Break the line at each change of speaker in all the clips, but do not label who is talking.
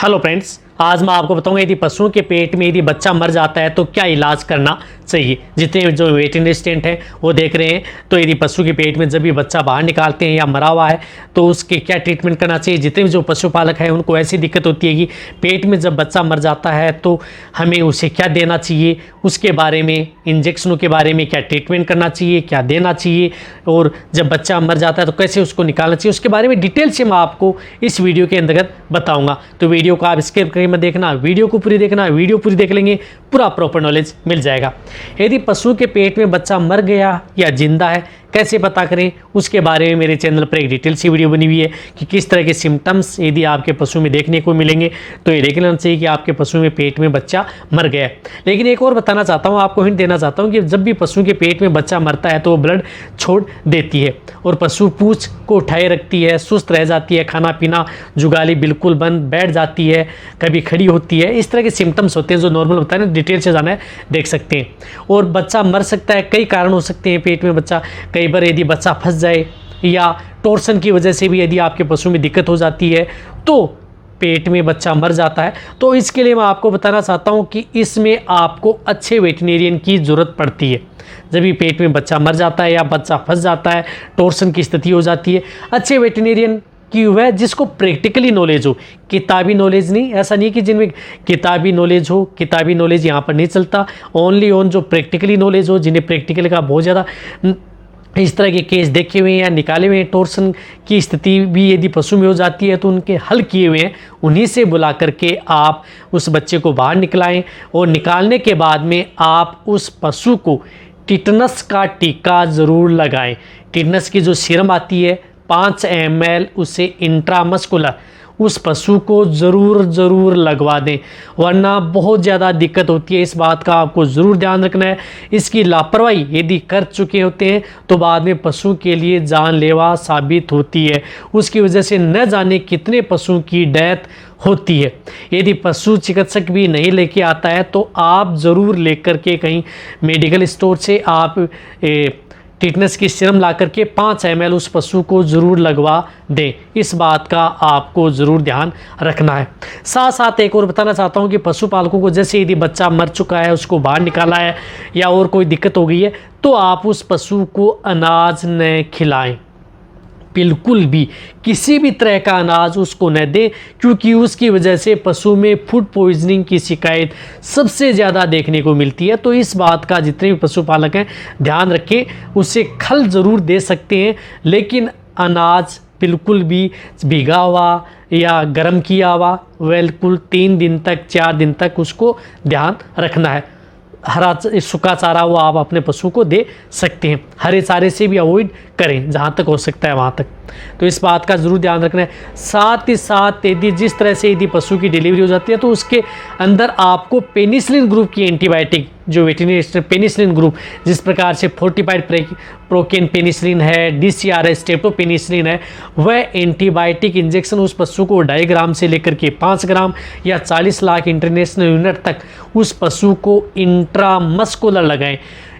Hello friends, आज मैं आपको बताऊंगा यदि पशुओं के पेट में यदि बच्चा मर जाता है तो क्या इलाज करना चाहिए। जितने जो वेटरनरी असिस्टेंट हैं वो देख रहे हैं, तो यदि पशु के पेट में जब भी बच्चा बाहर निकालते हैं या मरा हुआ है तो उसके क्या ट्रीटमेंट करना चाहिए। जितने भी जो पशुपालक हैं उनको ऐसी दिक्कत होती है कि पेट में जब बच्चा मर जाता है तो हमें उसे क्या देना चाहिए, उसके बारे में, इंजेक्शनों के बारे में, क्या ट्रीटमेंट करना चाहिए, क्या देना चाहिए, और जब बच्चा मर जाता है तो कैसे उसको निकालना चाहिए, उसके बारे में डिटेल से मैं आपको इस वीडियो के अंतर्गत बताऊँगा। तो वीडियो को आप स्किप करके मत देखना, वीडियो को पूरी देखना। वीडियो पूरी देख लेंगे पूरा प्रॉपर नॉलेज मिल जाएगा। यदि पशु के पेट में बच्चा मर गया या जिंदा है कैसे पता करें, उसके बारे में मेरे चैनल पर एक डिटेल सी वीडियो बनी हुई है कि किस तरह के सिम्टम्स यदि आपके पशु में देखने को मिलेंगे तो ये देख लेना चाहिए कि आपके पशु में पेट में बच्चा मर गया है। लेकिन एक और बताना चाहता हूँ, आपको हिंट देना चाहता हूँ कि जब भी पशु के पेट में बच्चा मरता है तो वो ब्लड छोड़ देती है और पशु पूंछ को उठाए रखती है, सुस्त रह जाती है, खाना पीना जुगाली बिल्कुल बंद, बैठ जाती है, कभी खड़ी होती है। इस तरह के सिम्टम्स होते हैं जो नॉर्मल होता है ना, डिटेल से जाना है देख सकते हैं। और बच्चा मर सकता है, कई कारण हो सकते हैं पेट में बच्चा, कई बार यदि बच्चा फंस जाए या टॉर्सन की वजह से भी यदि आपके पशु में दिक्कत हो जाती है तो पेट में बच्चा मर जाता है। तो इसके लिए मैं आपको बताना चाहता हूं कि इसमें आपको अच्छे वेटरनरियन की ज़रूरत पड़ती है। जब भी पेट में बच्चा मर जाता है या बच्चा फंस जाता है, टॉर्सन की स्थिति हो जाती है, अच्छे वेटरनरियन की वह जिसको प्रैक्टिकली नॉलेज हो, किताबी नॉलेज नहीं। ऐसा नहीं कि जिनमें किताबी नॉलेज हो, किताबी नॉलेज यहाँ पर नहीं चलता। ओनली ऑन जो प्रैक्टिकली नॉलेज हो, जिन्हें प्रैक्टिकल का बहुत ज़्यादा इस तरह के केस देखे हुए हैं या निकाले हुए हैं, टॉर्सन की स्थिति भी यदि पशु में हो जाती है तो उनके हल किए हुए हैं, उन्हीं से बुला करके आप उस बच्चे को बाहर निकलाएं। और निकालने के बाद में आप उस पशु को टिटनस का टीका ज़रूर लगाएं। टिटनस की जो सीरम आती है 5 ml, उसे इंट्रामस्कुलर उस पशु को ज़रूर लगवा दें, वरना बहुत ज़्यादा दिक्कत होती है। इस बात का आपको ज़रूर ध्यान रखना है। इसकी लापरवाही यदि कर चुके होते हैं तो बाद में पशु के लिए जानलेवा साबित होती है। उसकी वजह से न जाने कितने पशु की डेथ होती है। यदि पशु चिकित्सक भी नहीं लेके आता है तो आप ज़रूर लेकर के कहीं मेडिकल स्टोर से आप टिटनस की सीरम ला करके 5 ml उस पशु को ज़रूर लगवा दें। इस बात का आपको ज़रूर ध्यान रखना है। साथ साथ एक और बताना चाहता हूँ कि पशुपालकों को जैसे यदि बच्चा मर चुका है, उसको बाहर निकाला है या और कोई दिक्कत हो गई है तो आप उस पशु को अनाज न खिलाएं। बिल्कुल भी किसी भी तरह का अनाज उसको न दें, क्योंकि उसकी वजह से पशु में फूड पॉइजनिंग की शिकायत सबसे ज़्यादा देखने को मिलती है। तो इस बात का जितने भी पशुपालक हैं ध्यान रखें। उसे खल ज़रूर दे सकते हैं लेकिन अनाज बिल्कुल भी भीगा हुआ या गर्म किया हुआ बिल्कुल 3 दिन तक 4 दिन तक उसको ध्यान रखना है। हरा सूखा चारा वो आप अपने पशु को दे सकते हैं। हरे चारे से भी अवॉइड करें जहाँ तक हो सकता है वहाँ तक। तो इस बात का ज़रूर ध्यान रखना है। साथ ही साथ यदि जिस तरह से यदि पशु की डिलीवरी हो जाती है तो उसके अंदर आपको पेनिसिलिन ग्रुप की एंटीबायोटिक, जो वेटरनरी पेनिसिलिन ग्रुप, जिस प्रकार से फोर्टिफाइड प्रोकेन पेनिसिलिन है, DCRS स्ट्रेप्टोपेनिसिलिन है, वह एंटीबायोटिक इंजेक्शन उस पशु को 2.5 ग्राम से लेकर के 5 ग्राम या 40 लाख इंटरनेशनल यूनिट तक उस पशु को इंट्रामस्कुलर लगाएं।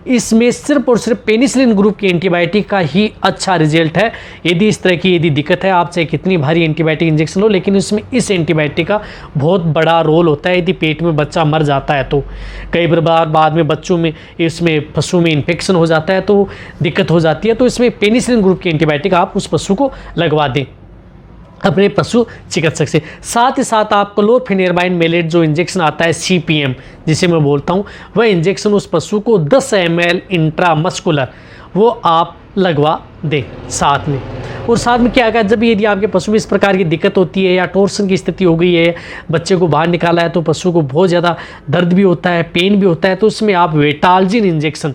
इसमें सिर्फ और सिर्फ पेनिसिलिन ग्रुप की एंटीबायोटिक का ही अच्छा रिजल्ट है। यदि इस तरह की यदि दिक्कत है, आप चाहे कितनी भारी एंटीबायोटिक इंजेक्शन लो, लेकिन इसमें इस एंटीबायोटिक का बहुत बड़ा रोल होता है। यदि पेट में बच्चा मर जाता है तो कई बार बाद में बच्चों में, इसमें पशु में इन्फेक्शन हो जाता है तो दिक्कत हो जाती है। तो इसमें पेनिसिलिन ग्रुप की एंटीबायोटिक आप उस पशु को लगवा दें अपने पशु चिकित्सक से। साथ ही साथ आप क्लोरफेनेरमाइन मेलेट जो इंजेक्शन आता है CPM जिसे मैं बोलता हूँ, वह इंजेक्शन उस पशु को 10 ml इंट्रामस्कुलर वो आप लगवा दें साथ में। और साथ में क्या है, जब यदि आपके पशु में इस प्रकार की दिक्कत होती है या टॉर्सन की स्थिति हो गई है, बच्चे को बाहर निकाला है तो पशु को बहुत ज़्यादा दर्द भी होता है, पेन भी होता है, तो उसमें आप वेटाल्जिन इंजेक्शन,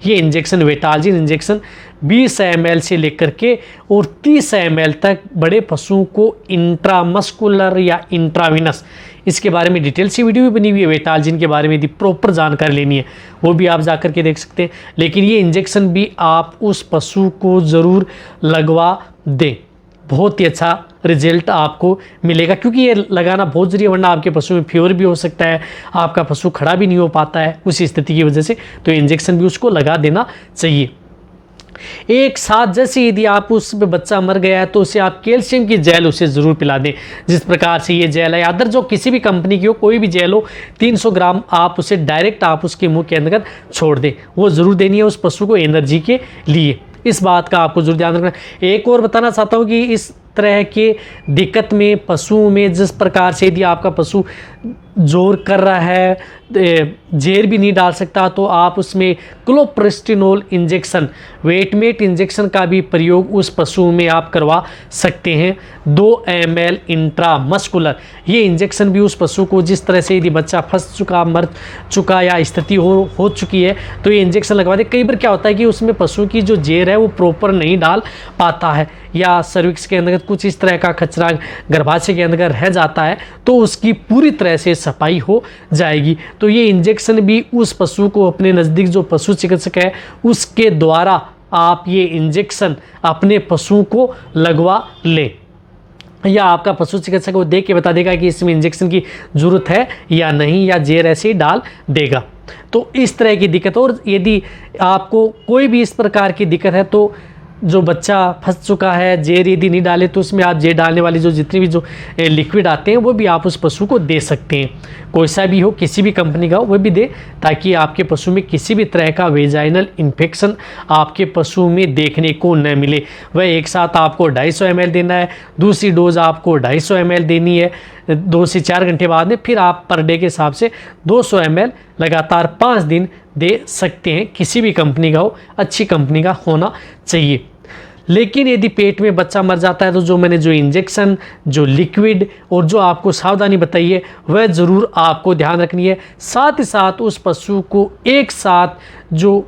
ये इंजेक्शन वेटाल्जिन इंजेक्शन 20 ml से लेकर के और 30 ml तक बड़े पशुओं को इंट्रामस्कुलर या इंट्राविनस, इसके बारे में डिटेल सी वीडियो भी बनी हुई है। वेटाल्जिन के बारे में यदि प्रॉपर जानकारी लेनी है वो भी आप जा कर के देख सकते हैं। लेकिन ये इंजेक्शन भी आप उस पशु को ज़रूर लगवा दें, बहुत ही अच्छा रिजल्ट आपको मिलेगा, क्योंकि ये लगाना बहुत ज़रूरी है, वरना आपके पशु में फीवर भी हो सकता है, आपका पशु खड़ा भी नहीं हो पाता है उसी स्थिति की वजह से। तो इंजेक्शन भी उसको लगा देना चाहिए। एक साथ जैसे यदि आप उस पे बच्चा मर गया है तो उसे आप कैल्शियम की जेल उसे ज़रूर पिला दें। जिस प्रकार से ये जेल है, अदर जो किसी भी कंपनी की हो, कोई भी जेल हो, 300 ग्राम आप उसे डायरेक्ट आप उसके मुंह के अंदर छोड़ दें। वो ज़रूर देनी है उस पशु को एनर्जी के लिए। इस बात का आपको जरूर ध्यान रखना। एक और बताना चाहता हूँ कि इस तरह के दिक्कत में पशुओं में जिस प्रकार से यदि आपका पशु जोर कर रहा है, जेर भी नहीं डाल सकता, तो आप उसमें क्लोप्रेस्टिनोल इंजेक्शन, वेटमेट इंजेक्शन का भी प्रयोग उस पशु में आप करवा सकते हैं। 2 ml इंट्रामस्कुलर ये इंजेक्शन भी उस पशु को, जिस तरह से यदि बच्चा फंस चुका, मर चुका या स्थिति हो चुकी है, तो ये इंजेक्शन लगवा दे। कई बार क्या होता है कि उसमें पशु की जो जेर है वो प्रॉपर नहीं डाल पाता है, या सर्विक्स के अंदर कुछ इस तरह का कचरा गर्भाशय के अंदर रह जाता है, तो उसकी पूरी तरह से सफाई हो जाएगी। तो ये इंजेक्शन भी उस पशु को, अपने नज़दीक जो पशु चिकित्सक है उसके द्वारा आप ये इंजेक्शन अपने पशु को लगवा लें, या आपका पशु चिकित्सक वो देख के बता देगा कि इसमें इंजेक्शन की ज़रूरत है या नहीं, या जेर ऐसे ही डाल देगा। तो इस तरह की दिक्कत, और यदि आपको कोई भी इस प्रकार की दिक्कत है, तो जो बच्चा फंस चुका है, जेर यदि नहीं डाले, तो उसमें आप जेर डालने वाली जो जितनी भी जो लिक्विड आते हैं वो भी आप उस पशु को दे सकते हैं। कोई सा भी हो, किसी भी कंपनी का हो, वो भी दे, ताकि आपके पशु में किसी भी तरह का वेजाइनल इन्फेक्शन आपके पशु में देखने को न मिले। वह एक साथ आपको 250 ml देना है, दूसरी डोज आपको 250 ml देनी है 2 से 4 घंटे बाद में, फिर आप पर डे के हिसाब से 200 ml लगातार 5 दिन दे सकते हैं। किसी भी कंपनी का हो, अच्छी कंपनी का होना चाहिए। लेकिन यदि पेट में बच्चा मर जाता है तो जो मैंने जो इंजेक्शन, जो लिक्विड और जो आपको सावधानी बताई है, वह ज़रूर आपको ध्यान रखनी है। साथ ही साथ उस पशु को एक साथ जो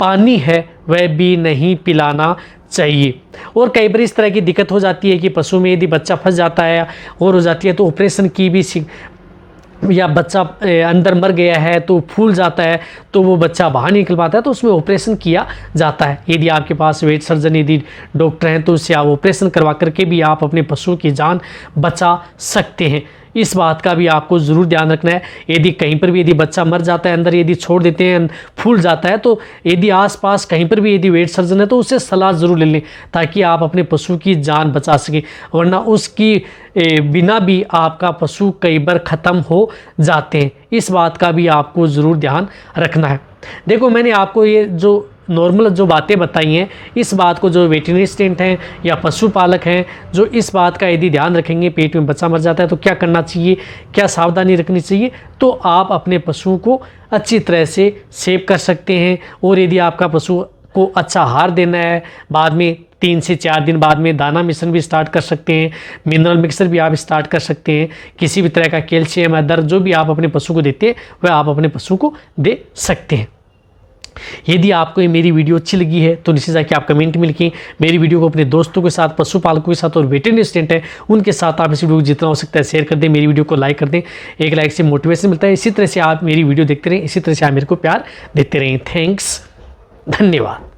पानी है वह भी नहीं पिलाना चाहिए। और कई बार इस तरह की दिक्कत हो जाती है कि पशु में यदि बच्चा फंस जाता है और हो जाती है, तो ऑपरेशन की भी, या बच्चा अंदर मर गया है तो फूल जाता है, तो वो बच्चा बाहर निकल पाता है, तो उसमें ऑपरेशन किया जाता है। यदि आपके पास वेट सर्जन, यदि डॉक्टर हैं, तो उससे आप ऑपरेशन करवा करके भी आप अपने पशु की जान बचा सकते हैं। इस बात का भी आपको ज़रूर ध्यान रखना है। यदि कहीं पर भी यदि बच्चा मर जाता है, अंदर यदि छोड़ देते हैं, फूल जाता है, तो यदि आसपास कहीं पर भी यदि वेट सर्जन है तो उससे सलाह ज़रूर ले लें, ताकि आप अपने पशु की जान बचा सकें। वरना उसकी बिना भी आपका पशु कई बार ख़त्म हो जाते हैं। इस बात का भी आपको ज़रूर ध्यान रखना है। देखो, मैंने आपको ये जो नॉर्मल जो बातें बताई हैं, इस बात को जो वेटरनरी असिस्टेंट हैं या पशुपालक हैं, जो इस बात का यदि ध्यान रखेंगे, पेट में बच्चा मर जाता है तो क्या करना चाहिए, क्या सावधानी रखनी चाहिए, तो आप अपने पशु को अच्छी तरह से सेव कर सकते हैं। और यदि आपका पशु को अच्छा आहार देना है, बाद में 3 से 4 दिन बाद में दाना मिश्रण भी स्टार्ट कर सकते हैं, मिनरल मिक्सर भी आप स्टार्ट कर सकते हैं। किसी भी तरह का कैल्शियम, अदर जो भी आप अपने पशु को देते हैं, वह आप अपने पशु को दे सकते हैं। यदि आपको ये मेरी वीडियो अच्छी लगी है तो नीचे जाके आप कमेंट में लिखें। मेरी वीडियो को अपने दोस्तों के साथ, पशुपालकों के साथ और वेटरनरी असिस्टेंट हैं उनके साथ आप इस वीडियो को जितना हो सकता है शेयर कर दें। मेरी वीडियो को लाइक कर दें, एक लाइक से मोटिवेशन मिलता है। इसी तरह से आप मेरी वीडियो देखते रहें, इसी तरह से आप मेरे को प्यार देते रहें। थैंक्स, धन्यवाद।